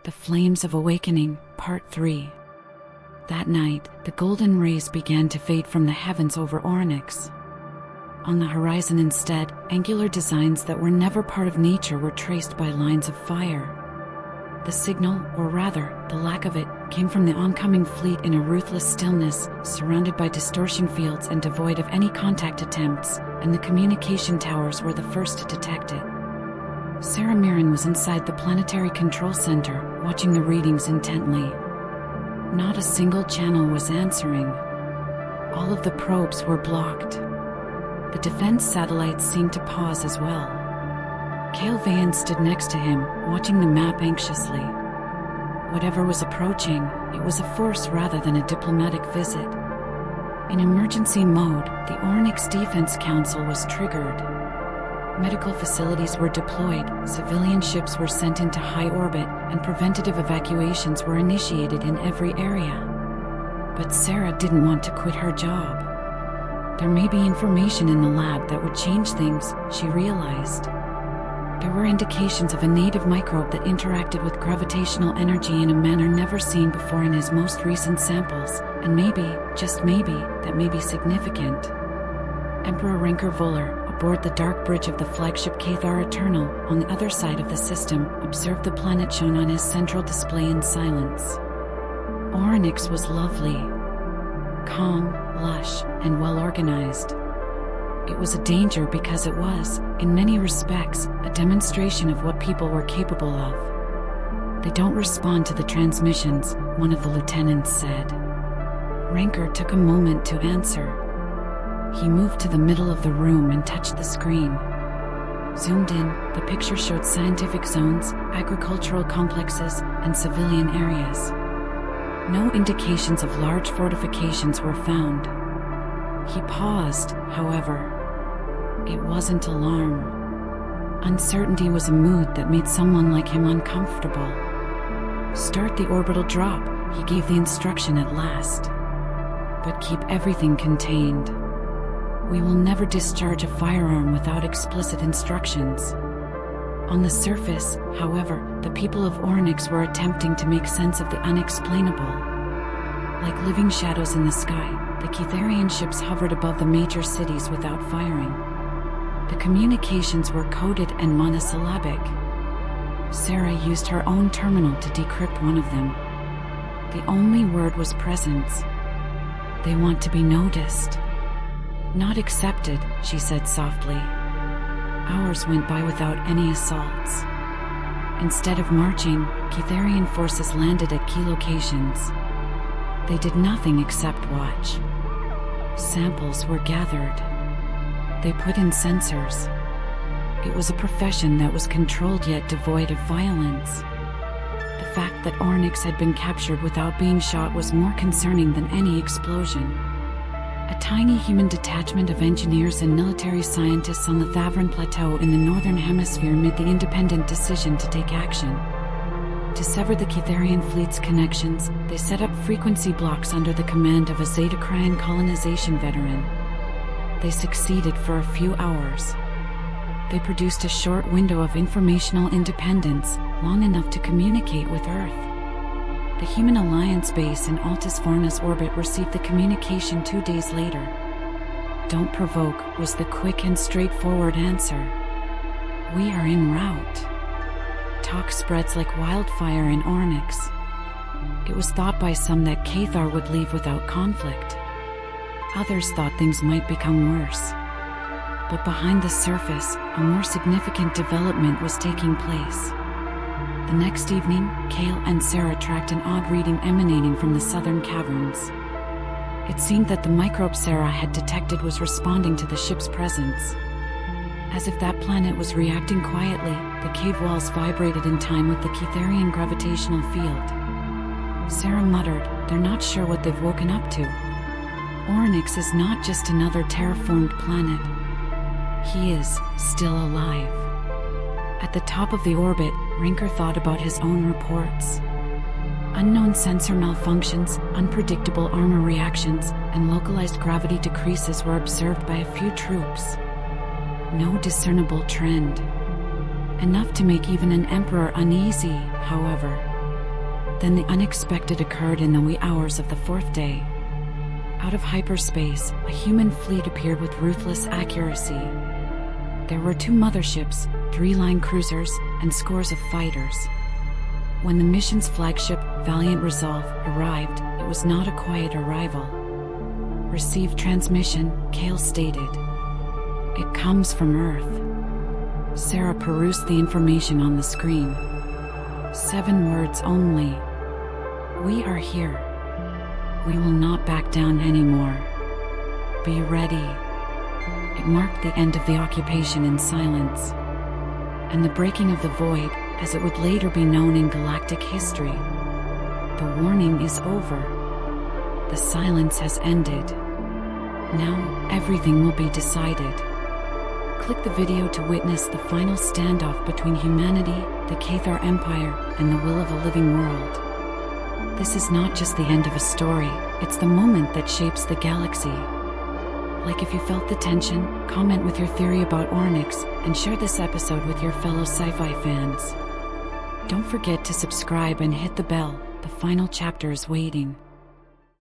The Flames of Awakening, Part 3. That night, the golden rays began to fade from the heavens over Onyx. On the horizon instead, angular designs that were never part of nature were traced by lines of fire. The signal, or rather, the lack of it, came from the oncoming fleet in a ruthless stillness, surrounded by distortion fields and devoid of any contact attempts, and the communication towers were the first to detect it. Sarah Mirren was inside the planetary control center, watching the readings intently. Not a single channel was answering. All of the probes were blocked. The defense satellites seemed to pause as well. Cale Vayan stood next to him, watching the map anxiously. Whatever was approaching, it was a force rather than a diplomatic visit. In emergency mode, the Onyx Defense Council was triggered. Medical facilities were deployed, civilian ships were sent into high orbit, and preventative evacuations were initiated in every area. But Sarah didn't want to quit her job. There may be information in the lab that would change things, she realized. There were indications of a native microbe that interacted with gravitational energy in a manner never seen before in his most recent samples, and maybe, just maybe, that may be significant. Emperor Renker Voller, aboard the dark bridge of the flagship Cathar Eternal, on the other side of the system, observed the planet shown on his central display in silence. Onyx was lovely. Calm, lush, and well-organized. It was a danger because it was, in many respects, a demonstration of what people were capable of. "They don't respond to the transmissions," one of the lieutenants said. Renker took a moment to answer. He moved to the middle of the room and touched the screen. Zoomed in, the picture showed scientific zones, agricultural complexes, and civilian areas. No indications of large fortifications were found. He paused, however. It wasn't alarm. Uncertainty was a mood that made someone like him uncomfortable. "Start the orbital drop," he gave the instruction at last. "But keep everything contained. We will never discharge a firearm without explicit instructions." On the surface, however, the people of Onyx were attempting to make sense of the unexplainable. Like living shadows in the sky, the Catharian ships hovered above the major cities without firing. The communications were coded and monosyllabic. Sarah used her own terminal to decrypt one of them. The only word was presence. "They want to be noticed." "Not accepted," she said softly. Hours went by without any assaults. Instead of marching, Catharian forces landed at key locations. They did nothing except watch. Samples were gathered. They put in sensors. It was a profession that was controlled yet devoid of violence. The fact that Onyx had been captured without being shot was more concerning than any explosion. A tiny human detachment of engineers and military scientists on the Thavran Plateau in the Northern Hemisphere made the independent decision to take action. To sever the Catharian fleet's connections, they set up frequency blocks under the command of a Zetacrian colonization veteran. They succeeded for a few hours. They produced a short window of informational independence, long enough to communicate with Earth. The Human Alliance base in Altus Varna's orbit received the communication 2 days later. "Don't provoke," was the quick and straightforward answer. "We are en route." Talk spreads like wildfire in Onyx. It was thought by some that Cathar would leave without conflict. Others thought things might become worse. But behind the surface, a more significant development was taking place. The next evening, Cale and Sarah tracked an odd reading emanating from the southern caverns. It seemed that the microbe Sarah had detected was responding to the ship's presence. As if that planet was reacting quietly, the cave walls vibrated in time with the Catharian gravitational field. Sarah muttered, "They're not sure what they've woken up to. Onyx is not just another terraformed planet. He is still alive." At the top of the orbit, Renker thought about his own reports. Unknown sensor malfunctions, unpredictable armor reactions, and localized gravity decreases were observed by a few troops. No discernible trend. Enough to make even an emperor uneasy, however. Then the unexpected occurred in the wee hours of the fourth day. Out of hyperspace, a human fleet appeared with ruthless accuracy. There were 2 motherships, 3 line cruisers, and scores of fighters. When the mission's flagship, Valiant Resolve, arrived, it was not a quiet arrival. Received transmission, Kale stated. It comes from Earth. Sarah perused the information on the screen. 7 words only. We are here. We will not back down anymore. Be ready. It marked the end of the occupation in silence, and the breaking of the void, as it would later be known in galactic history. The warning is over. The silence has ended. Now, everything will be decided. Click the video to witness the final standoff between humanity, the Cathar Empire, and the will of a living world. This is not just the end of a story, it's the moment that shapes the galaxy. Like if you felt the tension, comment with your theory about Ornyx, and share this episode with your fellow sci-fi fans. Don't forget to subscribe and hit the bell, the final chapter is waiting.